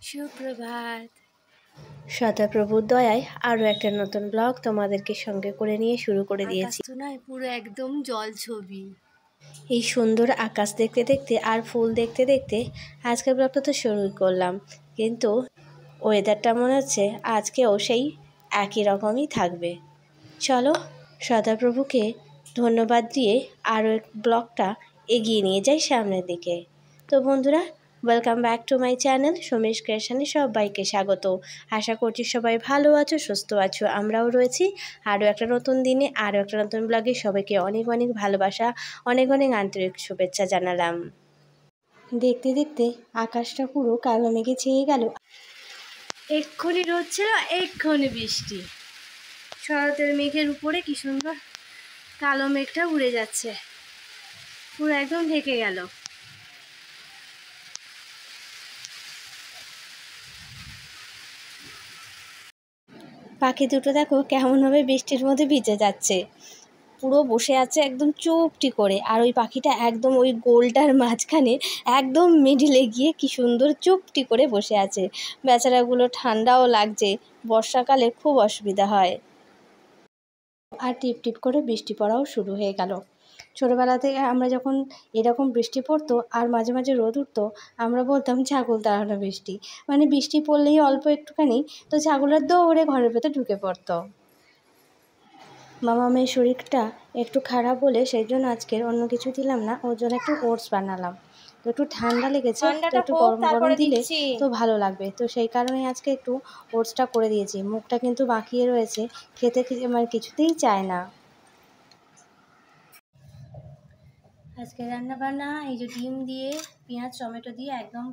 সুপ্রভাত। সদাপ্রভুর দয়ায় আরও একটা নতুন ব্লগ তোমাদেরকে সঙ্গে করে নিয়ে শুরু করে দিয়েছি। আকাশ তো নয়, পুরো একদম জল ছবি। এই সুন্দর আকাশ দেখতে দেখতে আর ফুল দেখতে দেখতে আজকের ব্লগটা তো শুরু করলাম, কিন্তু ওয়েদারটা মনে হচ্ছে আজকেও সেই একই রকমই থাকবে। চলো সদাপ্রভুকে ধন্যবাদ দিয়ে আরও ব্লগটা এগিয়ে নিয়ে যাই সামনের দিকে। তো বন্ধুরা, welcome back to my channel Samish ক্রিয়েশনে সবাইকে স্বাগত। আশা করছি সবাই ভালো আছো, সুস্থ আছো। আমরাও রয়েছি আরও একটা নতুন দিনে, আরও একটা নতুন ব্লগে। সবাইকে অনেক অনেক ভালোবাসা, অনেক অনেক আন্তরিক শুভেচ্ছা জানালাম। দেখতে দেখতে আকাশটা পুরো কালো মেঘে ছেয়ে গেল। এক্ষুনি রোদ ছিল, এক্ষুনি বৃষ্টি। শরতের মেঘের উপরে কি সুন্দর কালো মেঘটা উড়ে যাচ্ছে, পুরো একদম ঢেকে গেল। পাখি দুটো দেখো কেমনভাবে বৃষ্টির মধ্যে ভিজে যাচ্ছে, পুরো বসে আছে একদম চুপটি করে। আর ওই পাখিটা একদম ওই গোলটার মাঝখানে একদম মিডিলে গিয়ে কি সুন্দর চুপটি করে বসে আছে। বেচারাগুলো ঠান্ডাও লাগছে, বর্ষাকালে খুব অসুবিধা হয়। আর টিপ টিপ করে বৃষ্টি পড়াও শুরু হয়ে গেল। ছোটোবেলা থেকে আমরা যখন এরকম বৃষ্টি পড়তো আর মাঝে মাঝে রোদ উঠতো, আমরা বলতাম ছাগল তাড়ানো বৃষ্টি। মানে বৃষ্টি পড়লেই অল্প একটুখানি তো ছাগলের দৌড়ে ঘরের ভেতর ঢুকে পড়তো। মামা মেয়ের শরীরটা একটু খারাপ বলে সেই জন্য আজকের অন্য কিছু দিলাম না, ওর জন্য একটু ওটস বানালাম। তো একটু ঠান্ডা লেগেছে, তো একটু গরম গরম দিলে তো ভালো লাগবে, তো সেই কারণে আজকে একটু ওটসটা করে দিয়েছি। মুখটা কিন্তু বাঁকিয়ে রয়েছে, খেতে মানে কিছুতেই চায় না। আজকে রান্না বান্না এই যে ডিম দিয়ে পেঁয়াজ টমেটো দিয়ে একদম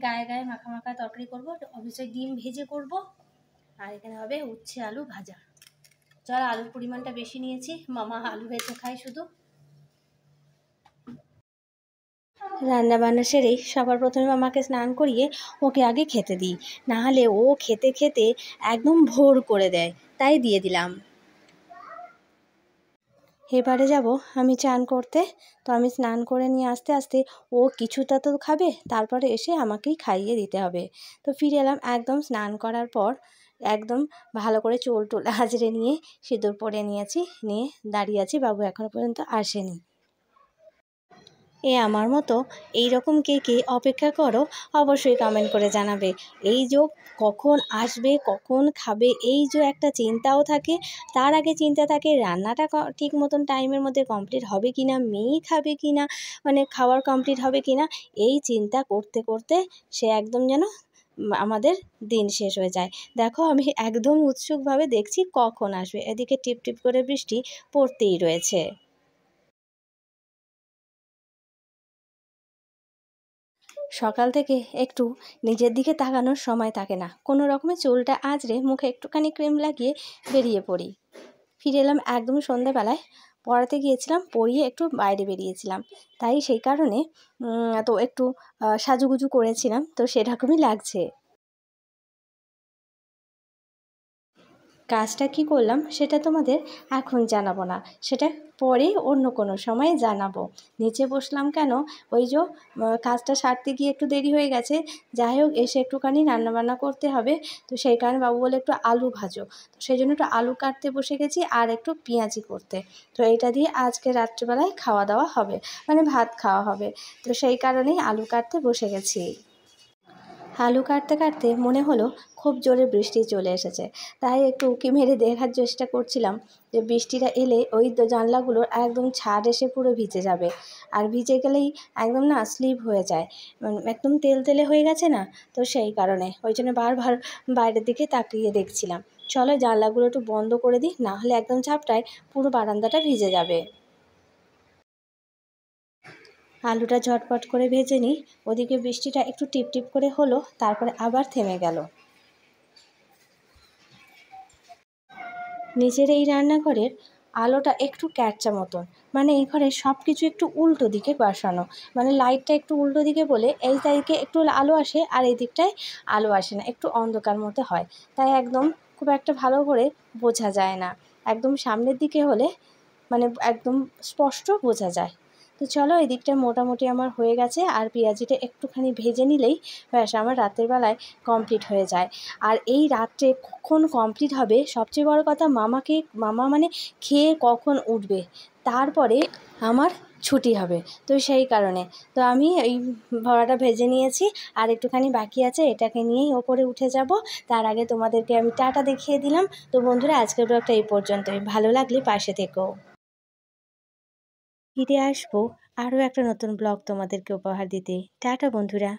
গায়ে গায়ে মাখা মাখা তরকারি করবো। অবশ্যই ডিম ভেজে করব, আর এখানে হবে উচ্ছে আলু ভাজা। চল, আলুর পরিমাণটা বেশি নিয়েছি, মামা আলু ভেজে খায় শুধু। রান্না বান্না সেরেই সবার প্রথমে মামাকে স্নান করিয়ে ওকে আগে খেতে দিই, নাহলে ও খেতে খেতে একদম ভোর করে দেয়, তাই দিয়ে দিলাম। এবারে যাব আমি চান করতে, তো আমি স্নান করে নিয়ে আস্তে আস্তে ও কিছুটা তো খাবে, তারপরে এসে আমাকেই খাইয়ে দিতে হবে। তো ফিরে এলাম একদম স্নান করার পর, একদম ভালো করে চুল টুল আঁচড়ে নিয়ে সিঁদুর পরে নিয়েছি, নিয়ে দাঁড়িয়ে আছি। বাবু এখনও পর্যন্ত আসেনি। আমার মতো এই রকম কে কে অপেক্ষা করো অবশ্যই কমেন্ট করে জানাবে। এই যে কখন আসবে কখন খাবে এই যে একটা চিন্তাও থাকে, তার আগে চিন্তা থাকে রান্নাটা ঠিক মতন টাইমের মধ্যে কমপ্লিট হবে কি না, মেয়ে খাবে কি না, মানে খাওয়ার কমপ্লিট হবে কি না, এই চিন্তা করতে করতে সে একদম যেন আমাদের দিন শেষ হয়ে যায়। দেখো আমি একদম উৎসুকভাবে দেখছি কখন আসবে, এদিকে টিপ টিপ করে বৃষ্টি পড়তেই রয়েছে। সকাল থেকে একটু নিজের দিকে তাকানোর সময় থাকে না, কোনো রকমে চুলটা আঁচড়ে মুখে একটুখানি ক্রিম লাগিয়ে বেরিয়ে পড়ি। ফিরে এলাম একদম সন্ধ্যাবেলায়, পড়াতে গিয়েছিলাম, পড়িয়ে একটু বাইরে বেরিয়েছিলাম, তাই সেই কারণে তো একটু সাজুগুজু করেছিলাম, তো সেরকমই লাগছে। কাজটা কি করলাম সেটা তোমাদের এখন জানাবো না, সেটা পরে অন্য কোনো সময় জানাবো। নিচে বসলাম কেন, ওই যে কাজটা সারতে গিয়ে একটু দেরি হয়ে গেছে, যাই হোক এসে একটুখানি রান্নাবান্না করতে হবে, তো সেই কারণে বাবু বলে একটু আলু ভাজো, তো সেই জন্য একটু আলু কাটতে বসে গেছি আর একটু পেঁয়াজি করতে। তো এইটা দিয়ে আজকে রাত্রিবেলায় খাওয়া দাওয়া হবে, মানে ভাত খাওয়া হবে, তো সেই কারণেই আলু কাটতে বসে গেছি। আলু কাটতে কাটতে মনে হলো খুব জোরে বৃষ্টি চলে এসেছে, তাই একটু উঁকি মেরে দেখার চেষ্টা করছিলাম যে বৃষ্টিটা এলে ওই জানলাগুলোর একদম ছাদ এসে পুরো ভিজে যাবে, আর ভিজে গেলেই একদম না স্লিপ হয়ে যায়, একদম তেলতেলে হয়ে গেছে না, তো সেই কারণে ওই জন্য বারবার বাইরের দিকে তাকিয়ে দেখছিলাম। চলো জানলাগুলো একটু বন্ধ করে দিই, না হলে একদম ঝাপটায় পুরো বারান্দাটা ভিজে যাবে। আলুটা ঝটপট করে ভেজে নিই, ওদিকে বৃষ্টিটা একটু টিপ টিপ করে হলো, তারপরে আবার থেমে গেল। নিচের এই রান্নাঘরের আলোটা একটু ক্যাটচা মতন, মানে এই ঘরে সব কিছু একটু উল্টো দিকে বসানো, মানে লাইটটা একটু উল্টো দিকে বলে এই দিকে একটু আলো আসে আর এই দিকটায় আলো আসে না, একটু অন্ধকার মতো হয়, তাই একদম খুব একটা ভালো করে বোঝা যায় না। একদম সামনের দিকে হলে মানে একদম স্পষ্ট বোঝা যায়। তো তো চলো এই দিকটা মোটামুটি আমার হয়ে গেছে, আর পেঁয়াজিটা একটুখানি ভেজে নিলেই ব্যাস আমার রাতের বেলায় কমপ্লিট হয়ে যায়। আর এই রাত্রে কখন কমপ্লিট হবে, সবচেয়ে বড় কথা মামা মানে খেয়ে কখন উঠবে, তারপরে আমার ছুটি হবে। তো সেই কারণে তো আমি এই বড়াটা ভেজে নিয়েছি, আর একটুখানি বাকি আছে, এটাকে নিয়েই ওপরে উঠে যাব। তার আগে তোমাদেরকে আমি টাটা দেখিয়ে দিলাম। তো বন্ধুরা, আজকের ব্লগটা এই পর্যন্তই। ভালো লাগলে পাশে থেকো। ফিরে আসবো আরও একটা নতুন ব্লগ তোমাদেরকে উপহার দিতে। টাটা বন্ধুরা।